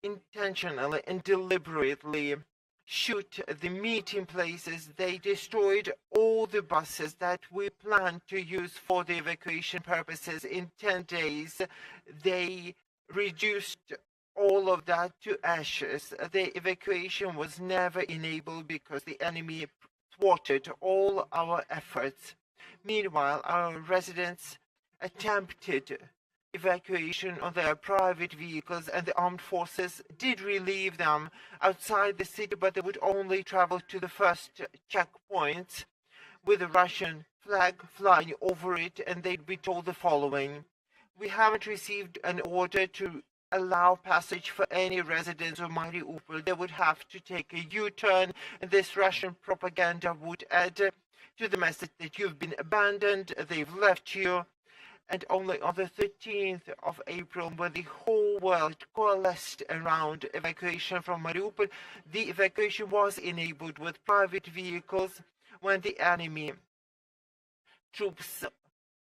intentionally and deliberately shoot the meeting places. They destroyed all the buses that we planned to use for the evacuation purposes. In 10 days, they reduced all of that to ashes. The evacuation was never enabled because the enemy thwarted all our efforts. Meanwhile, our residents attempted evacuation on their private vehicles, and the armed forces did relieve them outside the city, but they would only travel to the first checkpoints with a Russian flag flying over it, and they'd be told the following: we haven't received an order to allow passage for any residents of Mariupol. They would have to take a U-turn, and this Russian propaganda would add to the message that you've been abandoned, they've left you. And only on the 13th of April, when the whole world coalesced around evacuation from Mariupol, the evacuation was enabled with private vehicles when the enemy troops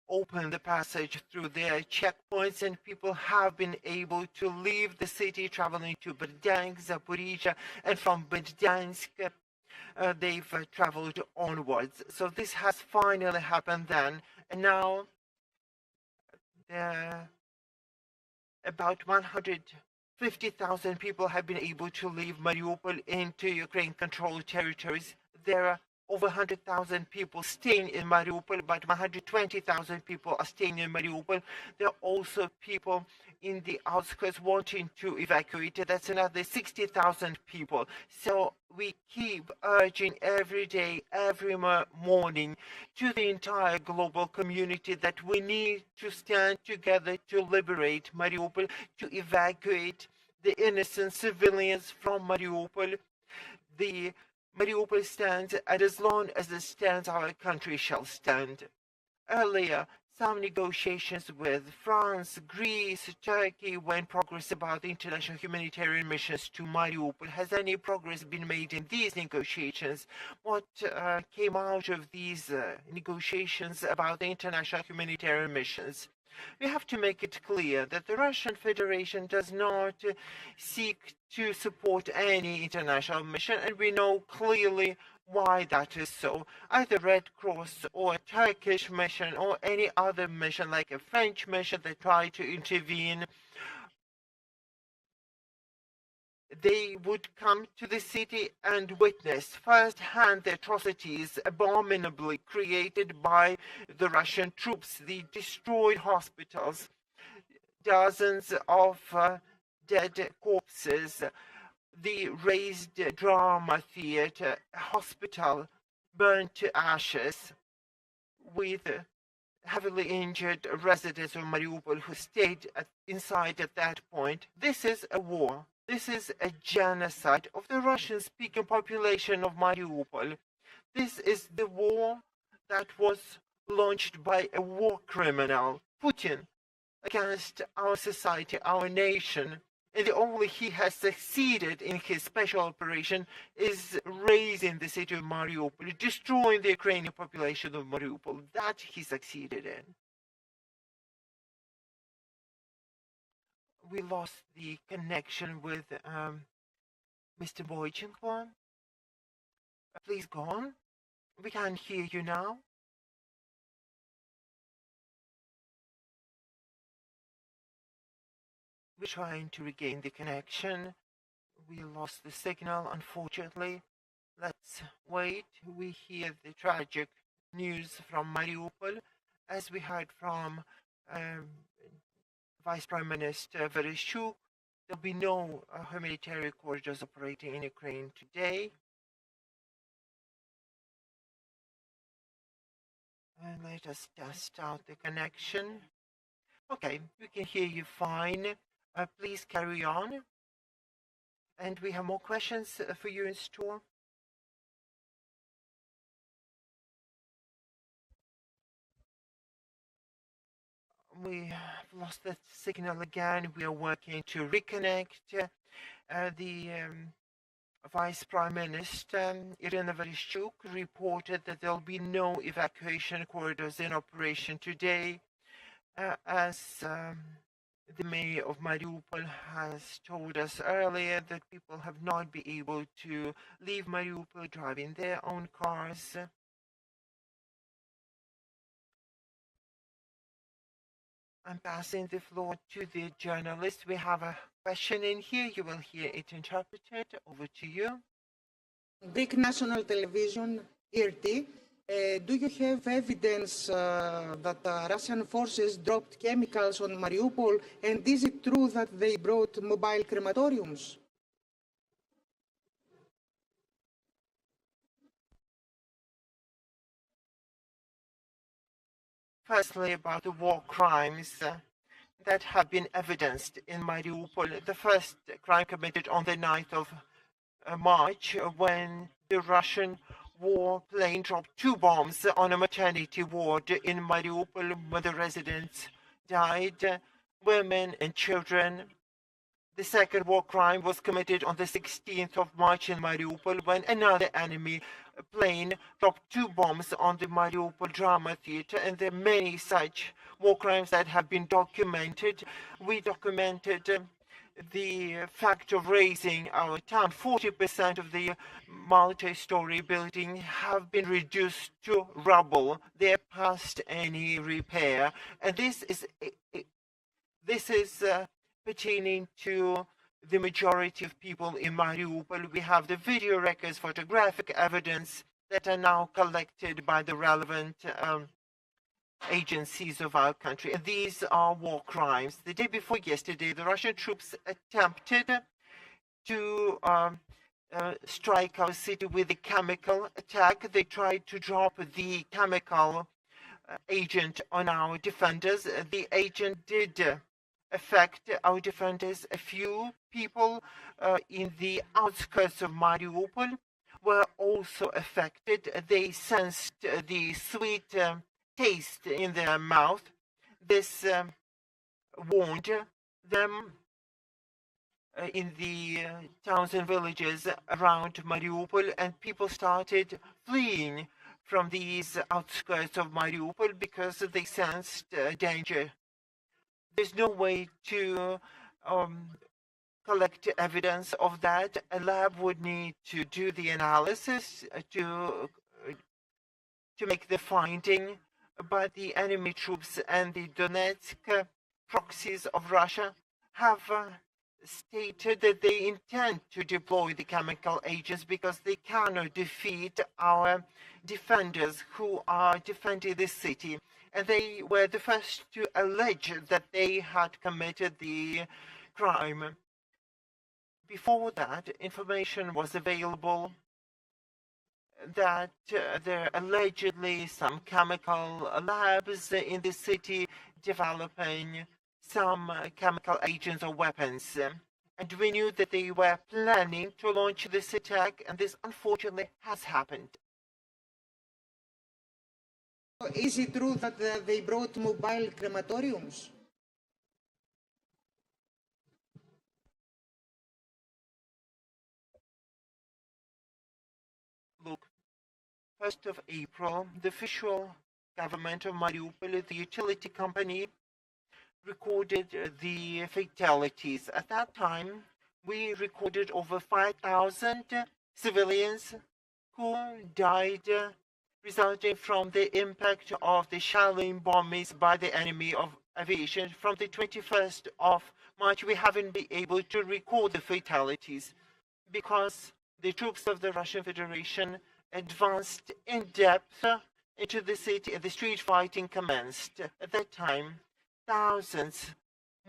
opened the passage through their checkpoints, and people have been able to leave the city, traveling to Berdiansk, Zaporizhia, and from Berdiansk they've traveled onwards. So this has finally happened then, and now about 150,000 people have been able to leave Mariupol into Ukraine-controlled territories. There are over 100,000 people staying in Mariupol, but 120,000 people are staying in Mariupol. There are also people in the outskirts wanting to evacuate. That's another 60,000 people. So we keep urging every day, every morning, to the entire global community that we need to stand together to liberate Mariupol, to evacuate the innocent civilians from Mariupol. The Mariupol stands, and as long as it stands, our country shall stand. Earlier, some negotiations with France, Greece, Turkey were in progress about the international humanitarian missions to Mariupol. Has any progress been made in these negotiations? What came out of these negotiations about the international humanitarian missions? We have to make it clear that the Russian Federation does not seek to support any international mission, and we know clearly why that is so. Either Red Cross or a Turkish mission or any other mission, like a French mission that tried to intervene, they would come to the city and witness firsthand the atrocities abominably created by the Russian troops, the destroyed hospitals, dozens of dead corpses, the razed drama theater, hospital burned to ashes, with heavily injured residents of Mariupol who stayed inside at that point. This is a war. This is a genocide of the Russian-speaking population of Mariupol. This is the war that was launched by a war criminal, Putin, against our society, our nation. And the only he has succeeded in his special operation is razing the city of Mariupol, destroying the Ukrainian population of Mariupol. That he succeeded in. We lost the connection with Mr. Boychenko. Please go on. We can't hear you now. We're trying to regain the connection. We lost the signal, unfortunately. Let's wait. We hear the tragic news from Mariupol, as we heard from Vice Prime Minister Vereshchuk. There'll be no humanitarian corridors operating in Ukraine today. And let us test out the connection. Okay, we can hear you fine. Please carry on. And we have more questions for you in store. We have lost the signal again. We are working to reconnect. The Vice Prime Minister Irina Vereshchuk reported that there will be no evacuation corridors in operation today, as The mayor of Mariupol has told us earlier that people have not been able to leave Mariupol driving their own cars. I'm passing the floor to the journalist. We have a question in here. You will hear it interpreted. Over to you. Greek national television, ERT. Do you have evidence that Russian forces dropped chemicals on Mariupol? And is it true that they brought mobile crematoriums? Firstly, about the war crimes that have been evidenced in Mariupol. The first crime committed on the 9th of March, when the Russian warplane dropped 2 bombs on a maternity ward in Mariupol, where the residents died, women and children. The second war crime was committed on the 16th of March in Mariupol, when another enemy plane dropped 2 bombs on the Mariupol drama theater, and there are many such war crimes that have been documented. We documented the fact of razing our town. 40% of the multi-story building have been reduced to rubble. They're past any repair, and this is pertaining to the majority of people in Mariupol. We have the video records, photographic evidence that are now collected by the relevant agencies of our country. And these are war crimes. The day before yesterday, the Russian troops attempted to strike our city with a chemical attack. They tried to drop the chemical agent on our defenders. The agent did affect our defenders. A few people in the outskirts of Mariupol were also affected. They sensed the sweet taste in their mouth. This warned them in the towns and villages around Mariupol, and people started fleeing from these outskirts of Mariupol because they sensed danger. There's no way to collect evidence of that. A lab would need to do the analysis to make the finding, but the enemy troops and the Donetsk proxies of Russia have stated that they intend to deploy the chemical agents because they cannot defeat our defenders who are defending the city. And they were the first to allege that they had committed the crime. Before that, information was available that there are allegedly some chemical labs in the city developing some chemical agents or weapons. And we knew that they were planning to launch this attack, and this unfortunately has happened. Is it true that they brought mobile crematoriums? Look, 1st of April, the official government of Mariupol, the utility company, recorded the fatalities. At that time, we recorded over 5,000 civilians who died resulting from the impact of the shelling bombings by the enemy of aviation. From the 21st of March, we haven't been able to record the fatalities because the troops of the Russian Federation advanced in depth into the city and the street fighting commenced. At that time, thousands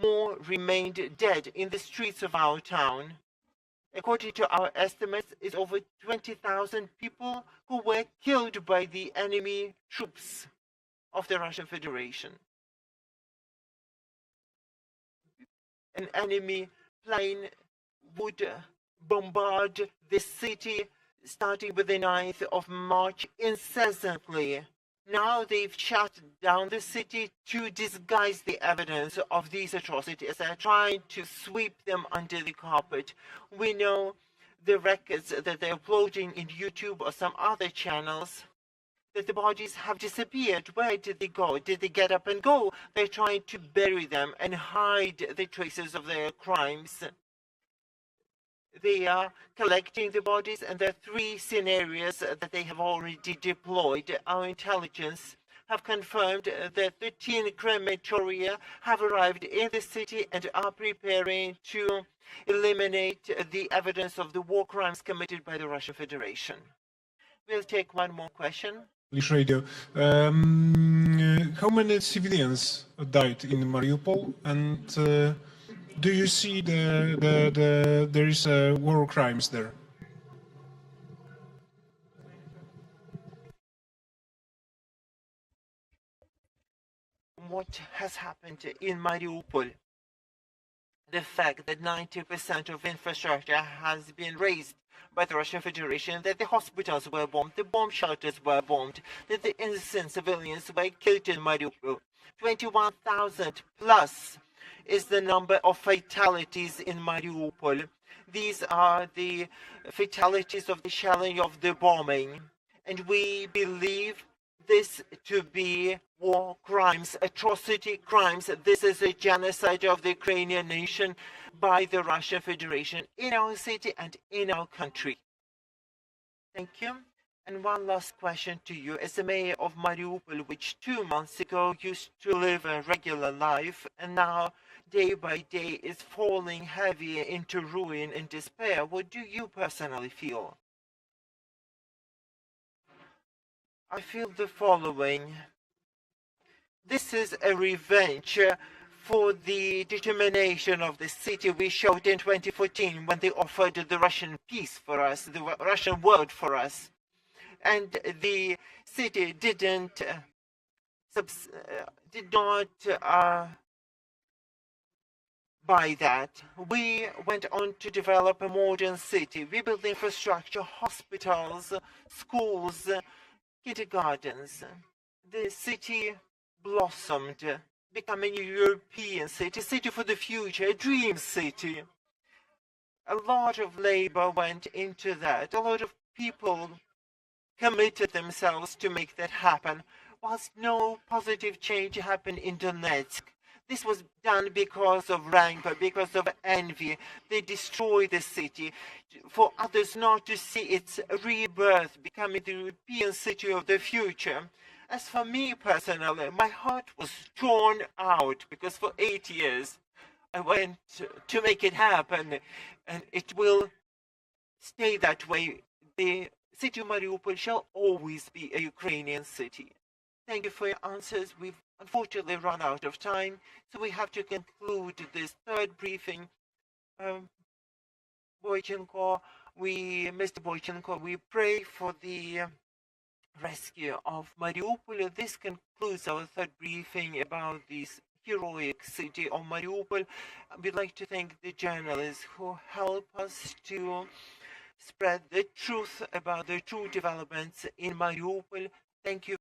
more remained dead in the streets of our town. According to our estimates, it's over 20,000 people who were killed by the enemy troops of the Russian Federation. An enemy plane would bombard the city starting with the 9th of March incessantly. Now they've shut down the city to disguise the evidence of these atrocities. They're trying to sweep them under the carpet. We know the records that they're uploading in YouTube or some other channels that the bodies have disappeared. Where did they go? Did they get up and go? They're trying to bury them and hide the traces of their crimes. They are collecting the bodies, and there are 3 scenarios that they have already deployed. Our intelligence have confirmed that 13 crematoria have arrived in the city and are preparing to eliminate the evidence of the war crimes committed by the Russian Federation. We'll take one more question. Polish radio. How many civilians died in Mariupol, and do you see there is war crimes there? What has happened in Mariupol? The fact that 90% of infrastructure has been razed by the Russian Federation, that the hospitals were bombed, the bomb shelters were bombed, that the innocent civilians were killed in Mariupol. 21,000 plus is the number of fatalities in Mariupol. These are the fatalities of the shelling, of the bombing. And we believe this to be war crimes, atrocity crimes. This is a genocide of the Ukrainian nation by the Russian Federation in our city and in our country. Thank you. And one last question to you. As the mayor of Mariupol, which 2 months ago used to live a regular life and now day by day is falling heavier into ruin and despair, what do you personally feel? I feel the following. This is a revenge for the determination of the city we showed in 2014 when they offered the Russian peace for us, the Russian world for us. And the city did not buy that. We went on to develop a modern city. We built infrastructure, hospitals, schools, kindergartens. The city blossomed, becoming a European city, a city for the future, a dream city. A lot of labor went into that. A lot of people committed themselves to make that happen, whilst no positive change happened in Donetsk. This was done because of rancor, because of envy. They destroyed the city for others not to see its rebirth, becoming the European city of the future. As for me personally, my heart was torn out because for 8 years I went to make it happen, and it will stay that way. The city of Mariupol shall always be a Ukrainian city. Thank you for your answers. We've unfortunately run out of time, so we have to conclude this 3rd briefing. Mr. Boychenko, we pray for the rescue of Mariupol. This concludes our 3rd briefing about this heroic city of Mariupol. We'd like to thank the journalists who help us to spread the truth about the true developments in Mariupol. Thank you.